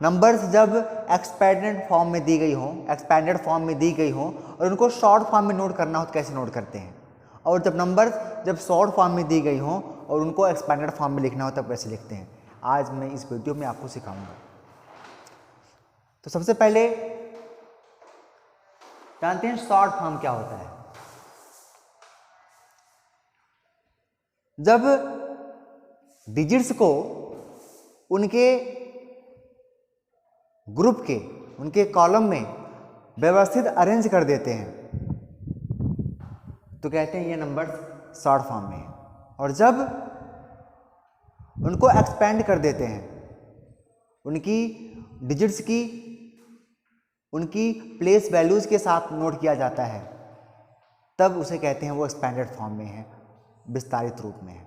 Numbers जब expanded form में दी गई हों और उनको शॉर्ट फॉर्म में नोट करना हो तो कैसे नोट करते हैं, और जब नंबर्स जब शॉर्ट फॉर्म में दी गई हों और उनको एक्सपेंडेड फॉर्म में लिखना हो तब कैसे लिखते हैं, आज मैं इस वीडियो में आपको सिखाऊंगा। तो सबसे पहले जानते हैं शॉर्ट फॉर्म क्या होता है। जब डिजिट्स को उनके ग्रुप के, उनके कॉलम में व्यवस्थित अरेंज कर देते हैं तो कहते हैं ये नंबर शॉर्ट फॉर्म में है। और जब उनको एक्सपेंड कर देते हैं, उनकी डिजिट्स की उनकी प्लेस वैल्यूज के साथ नोट किया जाता है, तब उसे कहते हैं वो एक्सपेंडेड फॉर्म में है, विस्तारित रूप में है।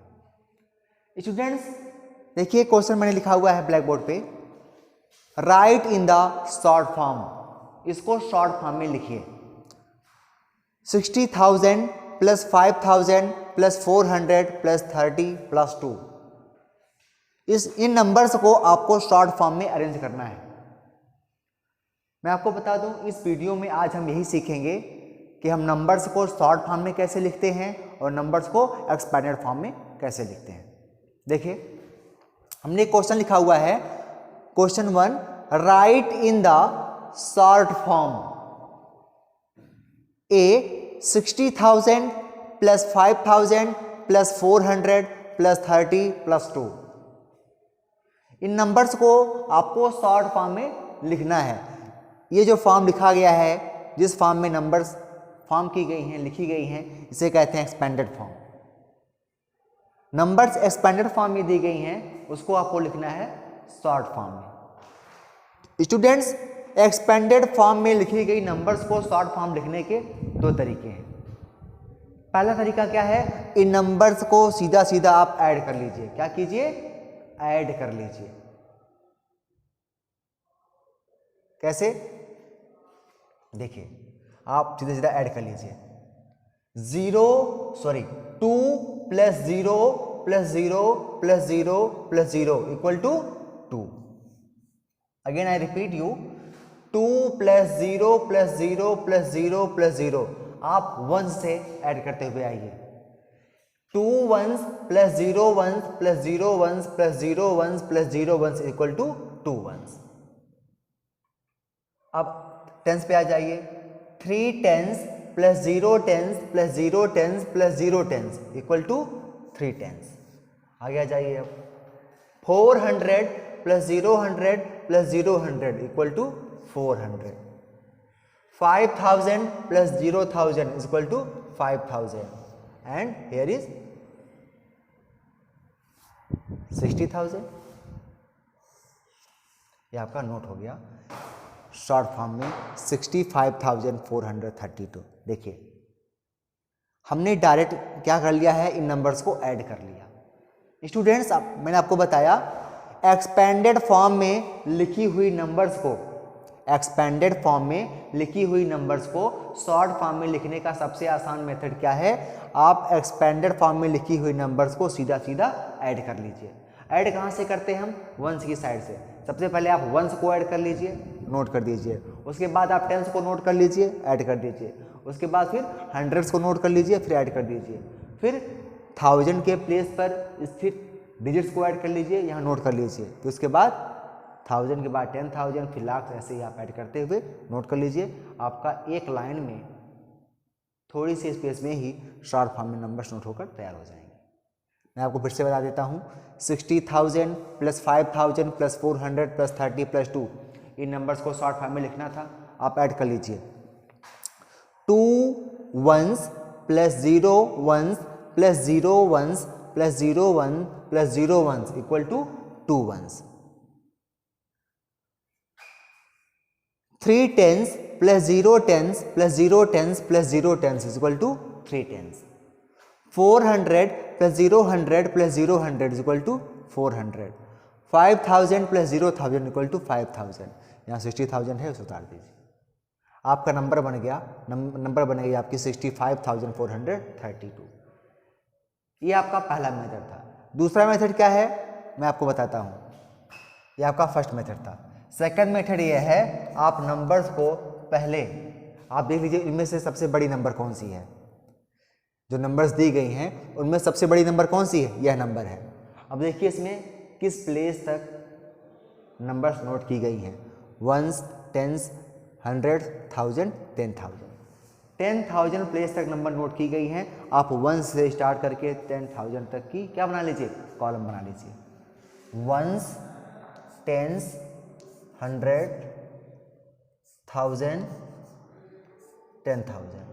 स्टूडेंट्स देखिए क्वेश्चन मैंने लिखा हुआ है ब्लैक बोर्ड पे, right in the short form, इसको शॉर्ट फॉर्म में लिखिए। 60,000 प्लस 5,000 प्लस 400 प्लस 30 प्लस 2, इन नंबर्स को आपको शॉर्ट फॉर्म में अरेंज करना है। मैं आपको बता दूं इस वीडियो में आज हम यही सीखेंगे कि हम नंबर्स को शॉर्ट फॉर्म में कैसे लिखते हैं और नंबर्स को एक्सपेंडेड फॉर्म में कैसे लिखते हैं। देखिए हमने क्वेश्चन लिखा हुआ है, question 1, right in the short form A 60,000 plus 5,000 plus 400 plus 30 plus 2, इन नंबर्स को आपको शॉर्ट फॉर्म में लिखना है। ये जो फॉर्म लिखा गया है, जिस फॉर्म में नंबर्स फॉर्म की गई हैं, लिखी गई हैं, इसे कहते हैं expanded form. Numbers expanded form में दी गई हैं, उसको आपको लिखना है शॉर्ट फॉर्म में। स्टूडेंट्स एक्सपेंडेड फॉर्म में लिखी गई नंबर्स को शॉर्ट फॉर्म लिखने के दो तरीके हैं। पहला तरीका क्या है, इन नंबर्स को सीधा सीधा आप ऐड कर लीजिए। क्या कीजिए, ऐड कर लीजिए। कैसे, देखिए आप सीधा सीधा ऐड कर लीजिए। 2 plus 0 plus 0 plus 0 plus 0 equal to 2। Again I repeat you, 2 plus 0 plus 0 plus 0 plus 0, आप 1 से ऐड करते हुए आइए। 2 1 plus 0 1 plus 0 1 plus 0 1 plus 0 1 equal to 2 1। अब टेंस पे आ जाइए। 3 tens plus 0 tens plus 0 tens plus 0 tens equal to 3 tens. आगे आ जाइए। अब 400 plus 0 plus 0 equal to 400। 5,000 plus 0,000 is equal to 5,000 and here is 60,000। ये आपका नोट हो गया शॉर्ट फॉर्म में 65,432। देखिए हमने डायरेक्ट क्या कर लिया है, इन नंबर्स को ऐड कर लिया। स्टूडेंट्स मैंने आपको बताया एक्सपेंडेड फॉर्म में लिखी हुई नंबर्स को, एक्सपेंडेड फॉर्म में लिखी हुई नंबर्स को शॉर्ट फॉर्म में लिखने का सबसे आसान मेथड क्या है, आप एक्सपेंडेड फॉर्म में लिखी हुई नंबर्स को सीधा सीधा ऐड कर लीजिए। ऐड कहाँ से करते हैं हम, वंस की साइड से। सबसे पहले आप वंस को ऐड कर लीजिए, नोट कर दीजिए। उसके बाद आप टेंस को नोट कर लीजिए, ऐड कर दीजिए। उसके बाद फिर हंड्रेड्स को नोट कर लीजिए, फिर ऐड कर दीजिए। फिर 1000 के प्लेस पर स्थित डिजिट्स को ऐड कर लीजिए, यहाँ नोट कर लीजिए। फिर उसके बाद 1000 के बाद 10,000 फिर लाख, ऐसे ही आप ऐड करते हुए नोट कर लीजिए। आपका एक लाइन में थोड़ी सी स्पेस में ही शॉर्ट फॉर्म में नंबर्स नोट होकर तैयार हो जाएंगे। मैं आपको फिर से बता देता हूँ, 60,000 प्लस 5,000 प्लस 400 प्लस 30 प्लस 2, इन नंबर्स को शॉर्ट फॉर्म में लिखना था, आप ऐड कर लीजिए। 2 1s plus 0 1s plus 0 1s plus 0 1 plus 0 1s equal to 2 1s। 3 10s plus 0 10s plus 0 10s plus 0 10s is equal to 3 10s। 400 plus 0 plus 0 is equal to 400। 5,000 plus 0,000 equal to 5,000। यहाँ 60,000 है, उसे उतार दीजिए। आपका number बन गया, number बनेगी आपकी 65,432। ये आपका पहला मेथड था। दूसरा मेथड क्या है मैं आपको बताता हूँ। ये आपका फर्स्ट मेथड था। सेकंड मेथड ये है, आप नंबर्स को पहले आप देख लीजिए इनमें से सबसे बड़ी नंबर कौन सी है। जो नंबर्स दी गई हैं उनमें सबसे बड़ी नंबर कौन सी है, यह नंबर है। अब देखिए इसमें किस प्लेस तक नंबर्स नोट की गई हैं, वंस, टेंस, 100, 1000, 10,000। 10,000 प्लेस तक नंबर नोट की गई हैं। आप 1 से स्टार्ट करके 10,000 तक की क्या बना लीजिए, कॉलम बना लीजिए। Ones, tens, 100, 1000, 10,000।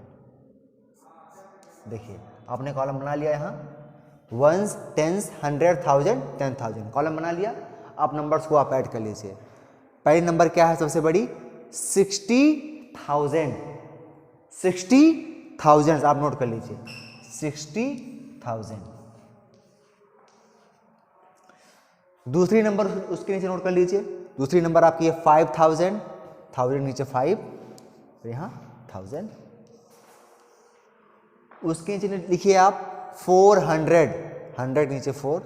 देखिए आपने कॉलम बना लिया यहाँ, वंस, टेंस, 100, 1000, 10,000 कॉलम बना लिया। आप नंबर्स को आप ऐड कर लीजिए। पहली नंबर क्या है सबसे बड़ी, 60,000। 60,000 आप नोट कर लीजिए, 60,000। दूसरी नंबर उसके नीचे नोट कर लीजिए। दूसरी नंबर आपकी है 5,000, 1000 नीचे 5, और यहाँ 1000। उसके नीचे लिखिए आप 400, 100 नीचे 4,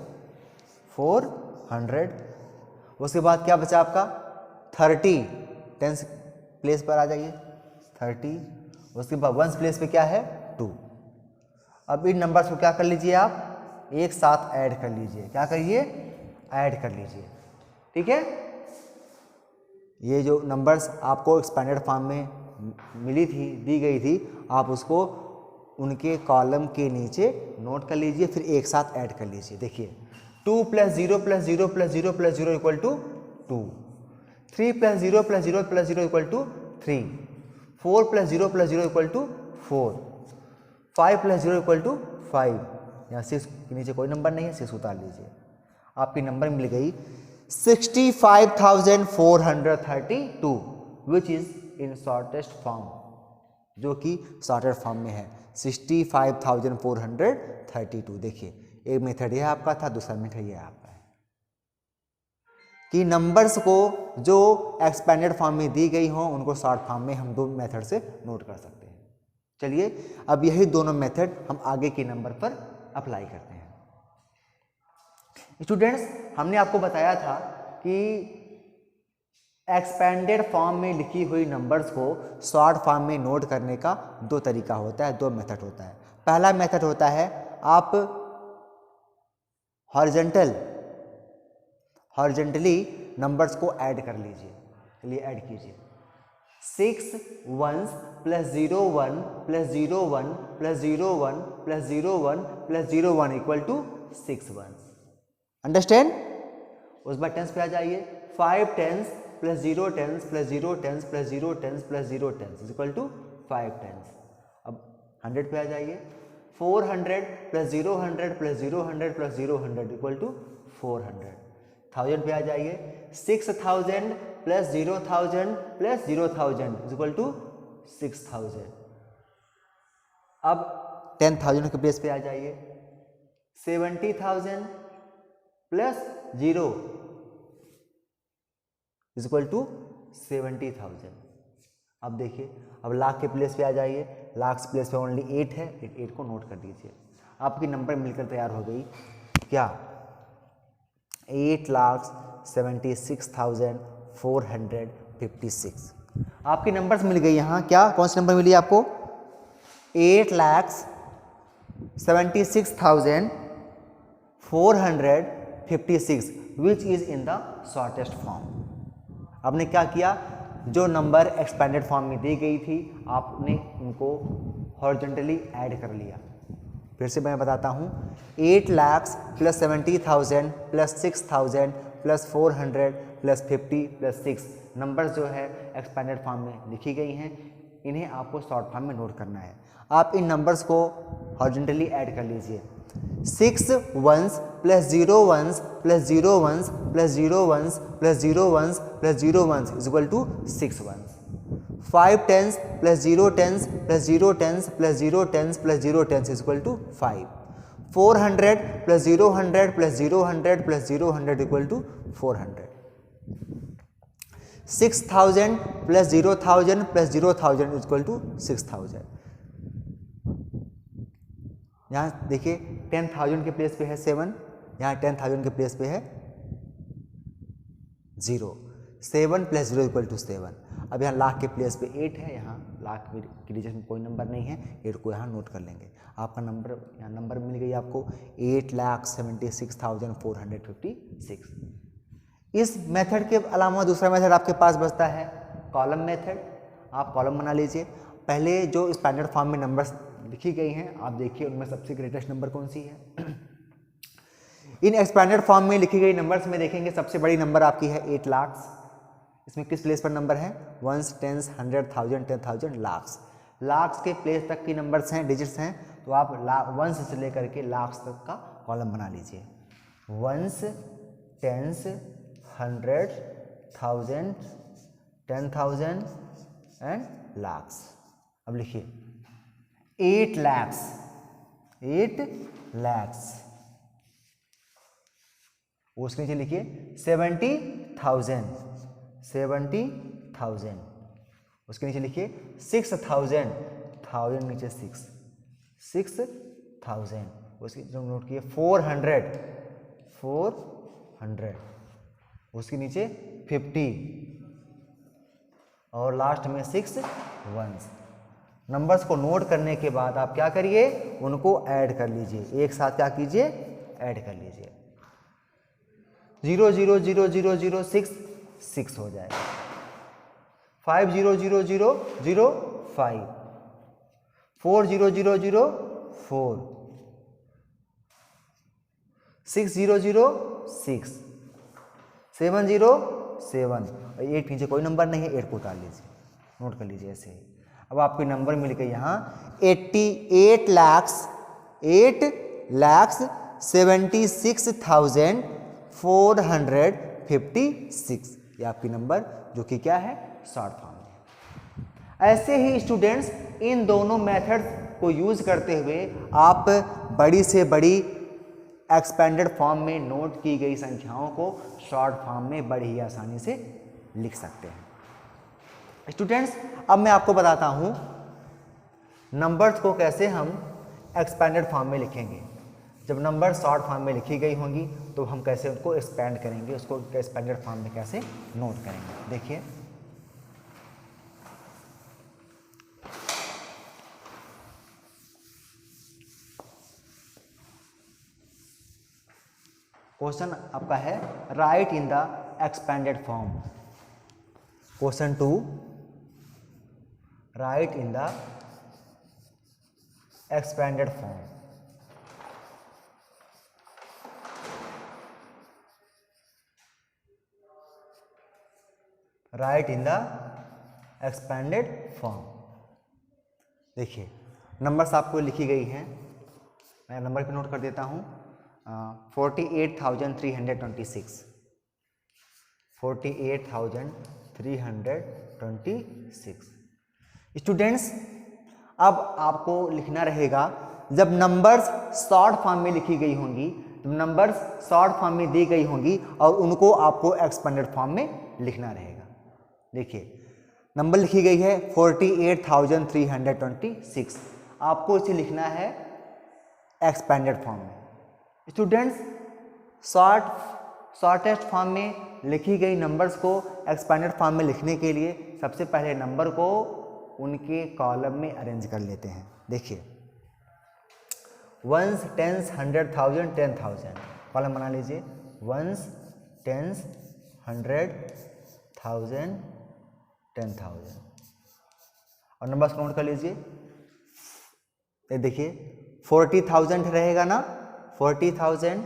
400। उसके बाद क्या बचा आपका 30, 10 प्लेस पर आ जाइए 30। उसके बाद 1 प्लेस पे क्या है 2। अब इन नंबर्स को क्या कर लीजिए आप एक साथ ऐड कर लीजिए। क्या करिए, ऐड कर लीजिए। ठीक है, ये जो नंबर्स आपको एक्सपेंडेड फॉर्म में मिली थी, दी गई थी, आप उसको उनके कॉलम के नीचे नोट कर लीजिए, फिर एक साथ ऐड कर लीजिए। देखिए 2 + 0 + 0 + 0 + 0 = 2, 3 + 0 + 0 + 0 = 3, 4 + 0 + 0 = 4, 5 + 0 = 5। यहाँ 6 के नीचे कोई नंबर नहीं है, 6 उतार लीजिए। आपकी नंबर मिल गई 65,432, which is in shortest form, जो कि शॉर्टेड फॉर्म में है 65,432। देखिए एक मेथड यह आपका था, दूसरा मेथड यह आपका है कि नंबर्स को जो एक्सपेंडेड फॉर्म में दी गई हो उनको शॉर्ट फॉर्म में हम दो मेथड से नोट कर सकते हैं। चलिए अब यही दोनों मेथड हम आगे के नंबर पर अप्लाई करते हैं। स्टूडेंट्स, हमने आपको बताया था कि एक्सपेंडेड फॉर्म में लिखी हुई नंबर्स को शॉर्ट फॉर्म में नोट करने का दो तरीका होता है, दो मेथड होता है। पहला मेथड होता है आप हॉरिजॉन्टली नंबर्स को ऐड कर लीजिए। चलिए ऐड कीजिए, 6 1s + 0 1 + 0 1 + 0 1 + 0 1 + 0 1 = 6 1s। अंडरस्टैंड? उस बाद टेंस पे आ जाइए, 5 10s + 0 10s + 0 10s + 0 10s + 0 10s = 5 10s। अब 100 पे आ जाइए, 400 + 0 100 + 0 100 + 0 100 = 400। 1000 पे आ जाइए, 6,000 + 0,000 + 0,000 = 6,000। अब 10,000 के प्लेस पे आ जाइए, 70,000 + 0 = 70,000। अब देखिए, अब लाख के प्लेस पे आ जाइए, लाख प्लेस पे ओनली 8 है, 8 को नोट कर दीजिए। आपकी नंबर मिलकर तैयार हो गई क्या, 8,76,456। आपकी नंबर्स मिल गई यहाँ, क्या कौन सी नंबर मिली आपको, 8,76,456 which is in the shortest form. आपने क्या किया, जो नंबर एक्सपेंडेड फॉर्म में दी गई थी आपने उनको हॉरिजॉन्टली ऐड कर लिया। फिर से मैं बताता हूँ, 8 लाख + 70,000 + 6,000 + 400 + 50 + 6 नंबर्स जो है एक्सपेंडेड फॉर्म में लिखी गई हैं, इन्हें आपको शॉर्ट फॉर्म में नोट करना है। आप इन नंबर्स को हॉरिजॉन्टली ऐड कर लीजिए, 6 1s + 0 1s + 0 1s + 0 1s + 0 1s + 0 1s = 6 1s। 5 10s + 0 10s + 0 10s + 0 10s + 0 10s = 5। 400 + 0 100 + 0 100 + 0 100 = 400। 6,000 + 0,000 + 0,000 = 6,000। यहाँ देखिए 10,000 के प्लेस पे है 7, यहाँ 10,000 के प्लेस पे है 0। 7 + 0 = 7। अब यहाँ लाख के प्लेस पे 8 है, यहाँ लाख की डिजिट में कोई नंबर नहीं है, 8 को यहाँ नोट कर लेंगे। आपका नंबर यहाँ नंबर मिल गई आपको 8,76,456। इस मेथड के अलावा दूसरा मेथड आपके पास बचता है कॉलम मेथड। आप कॉलम बना लीजिए। पहले जो स्टैंडर्ड फॉर्म में नंबर्स लिखी गई हैं आप देखिए उनमें सबसे ग्रेटेस्ट नंबर कौन सी है। इन एक्सपैंडेड फॉर्म में लिखी गई नंबर्स में देखेंगे सबसे बड़ी नंबर आपकी है 8 लाख। इसमें किस प्लेस पर नंबर है? 1s, 10s, 100, 1000, 10,000, lakhs. लाख्स के प्लेस तक की नंबर्स हैं, डिजिट्स हैं, तो आप 1s से लेकर के लाख्स तक का कॉलम बना लीजिए। 1s, 10s, 100, 1000, 10,000 and lakhs. अब लिखिए 8 lakhs, 8 lakhs। उसके नीचे लिखिए 70,000, 70,000। उसके नीचे लिखिए 6,000, 1000 नीचे 6, 6,000। उसके नोट किए 400, 400। उसके नीचे 50 और लास्ट में 6 1s। नंबर्स को नोट करने के बाद आप क्या करिए, उनको ऐड कर लीजिए। एक साथ क्या कीजिए, ऐड कर लीजिए। 0 0 0 0 0 6 6 हो जाएगा। 5 0 0 0 0 5, 4 0 0 0 4, 6 0 0 6, 7 0 7। 8 नीचे कोई नंबर नहीं है, 8 को उतार लीजिए, नोट कर लीजिए ऐसे ही। अब आपके नंबर मिल गए यहाँ 8,76,456। ये आपकी नंबर जो कि क्या है, शॉर्ट फॉर्म में। ऐसे ही स्टूडेंट्स इन दोनों मेथड्स को यूज करते हुए आप बड़ी से बड़ी एक्सपेंडेड फॉर्म में नोट की गई संख्याओं को शॉर्ट फॉर्म में बड़ी ही आसानी से लिख सकते हैं। स्टूडेंट्स अब मैं आपको बताता हूं नंबर्स को कैसे हम एक्सपेंडेड फॉर्म में लिखेंगे। जब नंबर शॉर्ट फॉर्म में लिखी गई होंगी तो हम कैसे उनको एक्सपेंड करेंगे, उसको एक्सपेंडेड फॉर्म में कैसे नोट करेंगे। देखिए क्वेश्चन आपका है right in the expanded form. Question 2, right in the expanded form. Right in the expanded form. देखिए नंबर्स आपको लिखी गई हैं, मैं नंबर पे नोट कर देता हूं। 48,326, 48,326। स्टूडेंट्स अब आपको लिखना रहेगा, जब नंबर्स शॉर्ट फॉर्म में लिखी गई होंगी, तो नंबर्स शॉर्ट फॉर्म में दी गई होंगी और उनको आपको एक्सपेंडेड फॉर्म में लिखना रहेगा। देखिए नंबर लिखी गई है 48,326, आपको इसे लिखना है एक्सपेंडेड फॉर्म में। स्टूडेंट्स शॉर्टेस्ट फॉर्म में लिखी गई नंबर्स को एक्सपेंडेड फॉर्म में लिखने के लिए सबसे पहले नंबर को उनके कॉलम में अरेंज कर लेते हैं। देखिए 1s, 10s, 100, 1000, 10,000 कॉलम बना लीजिए। 1s, 10s, 100, 1000, 10,000 और नंबर्स नोट कर लीजिए। ये देखिए 40,000 रहेगा ना, 40,000,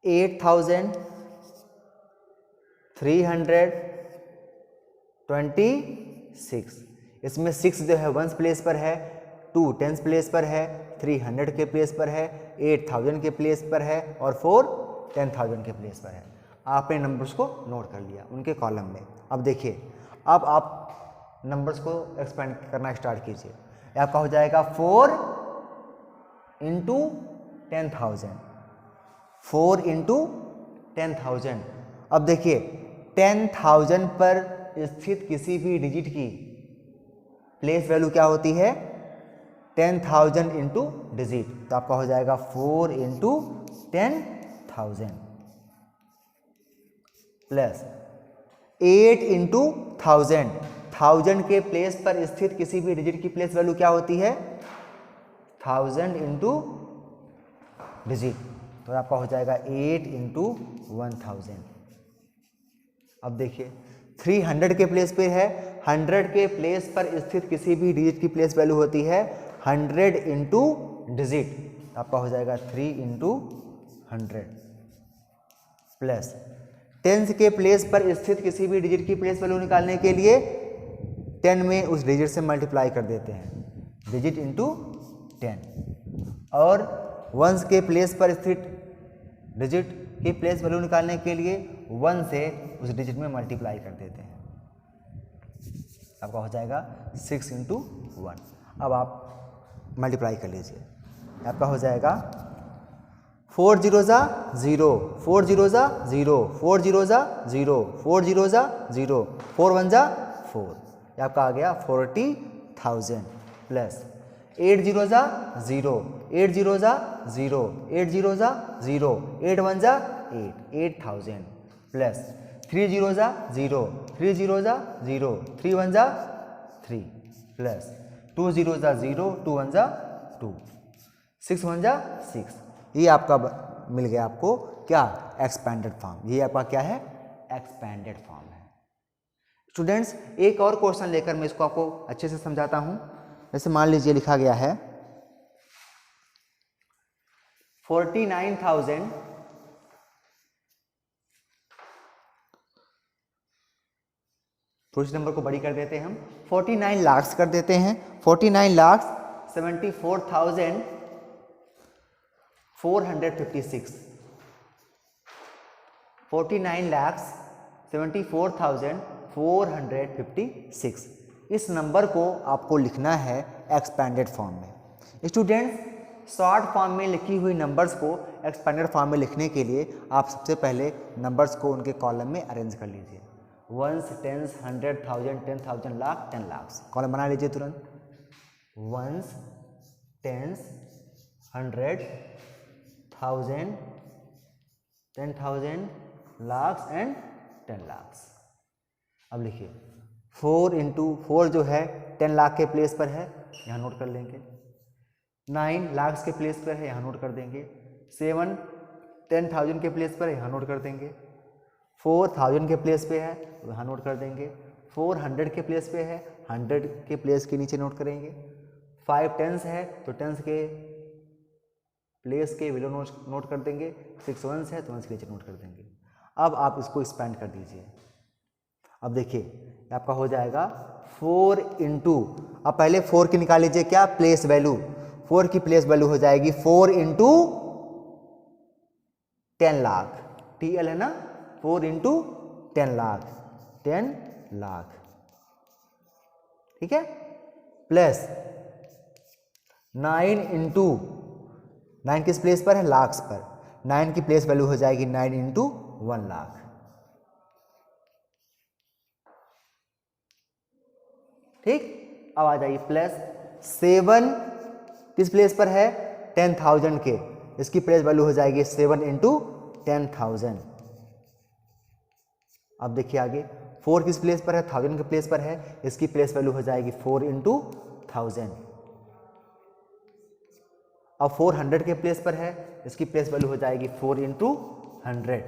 8,326। इसमें 6 जो है 1s प्लेस पर है, 2 10s प्लेस पर है, 3 100 के प्लेस पर है, 8,000 के प्लेस पर है और 4 10,000 के प्लेस पर है। आपने नंबर्स को नोट कर लिया उनके कॉलम में। अब देखिए अब आप नंबर्स को एक्सपेंड करना स्टार्ट कीजिए। आपका हो जाएगा 4 इंटू 10,000, 4 इंटू 10,000। अब देखिए 10,000 पर स्थित किसी भी डिजिट की प्लेस वैल्यू क्या होती है, 10,000 इंटू डिजिट। तो आपका हो जाएगा 4 इंटू 10,000 प्लस 8 इंटू 1000 के प्लेस पर स्थित किसी भी डिजिट की प्लेस वैल्यू क्या होती है 1000 इंटू डिजिट, तो आपका हो जाएगा 8 इंटू 1000। अब देखिए 300 के प्लेस पे है, 100 के प्लेस पर स्थित किसी भी डिजिट की प्लेस वैल्यू होती है 100 इंटू डिजिट, आपका हो जाएगा 3 इंटू 100 प्लस 10 के प्लेस पर स्थित किसी भी डिजिट की प्लेस वैल्यू निकालने के लिए 10 में उस डिजिट से मल्टीप्लाई कर देते हैं, डिजिट इंटू 10, और वंस के प्लेस पर स्थित डिजिट की प्लेस वैल्यू निकालने के लिए 1 से उस डिजिट में मल्टीप्लाई कर देते हैं, आपका हो जाएगा 6 इंटू 1। अब आप मल्टीप्लाई कर लीजिए, आपका हो जाएगा 4 0 ज़ा 0, 4 0 ज़ा 0, 4 0 ज़ा 0, 4 0 ज़ा 0, 4 1 ज़ा 4, ये आपका आ गया 40,000 प्लस 8 0 ज़ा 0, 8 0 ज़ा 0, 8 0 ज़ा 0, 8 1 ज़ा 8, 8,000 प्लस 3 0 ज़ा 0, 3 0 ज़ा 0, 3 1 ज़ा 3 प्लस 2 0 ज़ा 0, 2 1 ज़ा 2, 6 1 ज़ा 6, ये आपका मिल गया आपको क्या एक्सपेंडेड फॉर्म, ये आपका क्या है एक्सपेंडेड फॉर्म है। स्टूडेंट्स एक और क्वेश्चन लेकर मैं इसको आपको अच्छे से समझाता हूं। जैसे मान लीजिए लिखा गया है 49,000 थोड़ी सी नंबर को बड़ी कर देते हैं हम, 49 लाख कर देते हैं, 49,74,456, 49,74,456, इस नंबर को आपको लिखना है एक्सपेंडेड फॉर्म में। स्टूडेंट्स शॉर्ट फॉर्म में लिखी हुई नंबर्स को एक्सपेंडेड फॉर्म में लिखने के लिए आप सबसे पहले नंबर्स को उनके कॉलम में अरेंज कर लीजिए, ones, tens, 100, 1000, 10,000, lakh, 10 lakh, column बना लीजिए तुरंत, ones, tens, 100, 1000, 10,000, lakh and 10 lakh. अब लिखिए 4 इंटू 4 जो है 10 लाख के प्लेस पर है, यहाँ नोट कर लेंगे, 9 लाख के प्लेस पर है, यहाँ नोट कर देंगे, 7 10,000 के प्लेस पर है, यहाँ नोट कर देंगे, 4,000 के प्लेस पे है वहाँ नोट कर देंगे, 400 के प्लेस पे है 100 के प्लेस के नीचे नोट करेंगे, 5 टेंस है तो टेंस के प्लेस के वैल्यू नोट कर देंगे, 6 वंस है तो वंस के नीचे नोट कर देंगे। अब आप इसको एक्सपेंड कर दीजिए, अब देखिए आपका हो जाएगा 4 इंटू, अब पहले 4 की निकाल लीजिए क्या प्लेस वैल्यू, 4 की प्लेस वैल्यू हो जाएगी 4 इंटू 10 लाख, TL है ना, 4 इंटू 10 लाख, 10 लाख, ठीक है, प्लस 9 इंटू, 9 किस प्लेस पर है लाख्स पर, 9 की प्लेस वैल्यू हो जाएगी 9 इंटू 1 लाख, ठीक। अब आ जाइए प्लस 7 किस प्लेस पर है 10,000 के, इसकी प्लेस वैल्यू हो जाएगी 7 इंटू 10,000। अब देखिए आगे 4 किस प्लेस पर है 1000 के प्लेस पर है, इसकी प्लेस वैल्यू हो जाएगी 4 इंटू 1000। अब 400 के प्लेस पर है, इसकी प्लेस वैल्यू हो जाएगी 4 इंटू 100।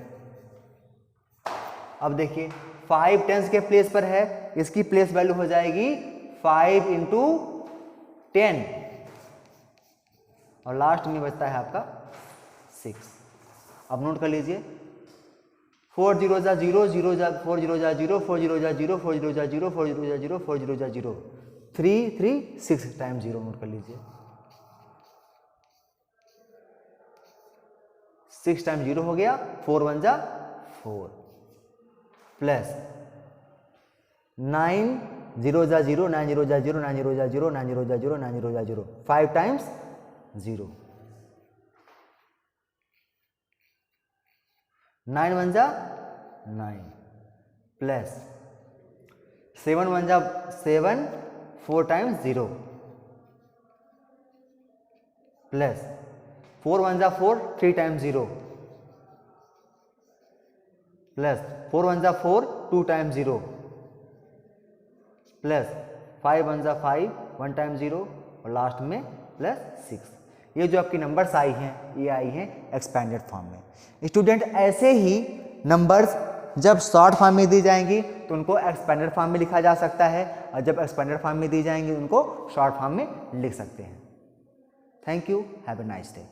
अब देखिए 5 टेंस के प्लेस पर है, इसकी प्लेस वैल्यू हो जाएगी 5 इंटू 10, और लास्ट में बचता है आपका 6। अब नोट कर लीजिए 4 0 जा 0, 0 जा 4 0 जा 0, 4 0 जा 0, 4 0 जा 0, 4 0 जा 0, 4 0 जा 0, 3 3 6 टाइम 0 नोट कर लीजिए, 6 टाइम 0 हो गया, 4 1 जा 4, प्लस 9 0 जा 0, 9 0 जा 0, 9 0 जा 0, 9 0 जा 0, 9 0 जा 0, 5 टाइम्स 0, 9 1 जा 9, प्लस 7 1 जा 7, 4 टाइम्स 0, प्लस 4 1 जा 4, 3 टाइम्स 0 प्लस 4 1 जा 4, 2 टाइम्स 0 प्लस 5 1 जा 5, 1 टाइम्स 0 और लास्ट में प्लस 6। ये जो आपकी नंबर्स आई हैं ये आई हैं एक्सपेंडेड फॉर्म में। स्टूडेंट ऐसे ही नंबर्स जब शॉर्ट फॉर्म में दी जाएंगी तो उनको एक्सपेंडेड फॉर्म में लिखा जा सकता है, और जब एक्सपेंडेड फॉर्म में दी जाएंगी उनको शॉर्ट फॉर्म में लिख सकते हैं। Thank you, have a nice day.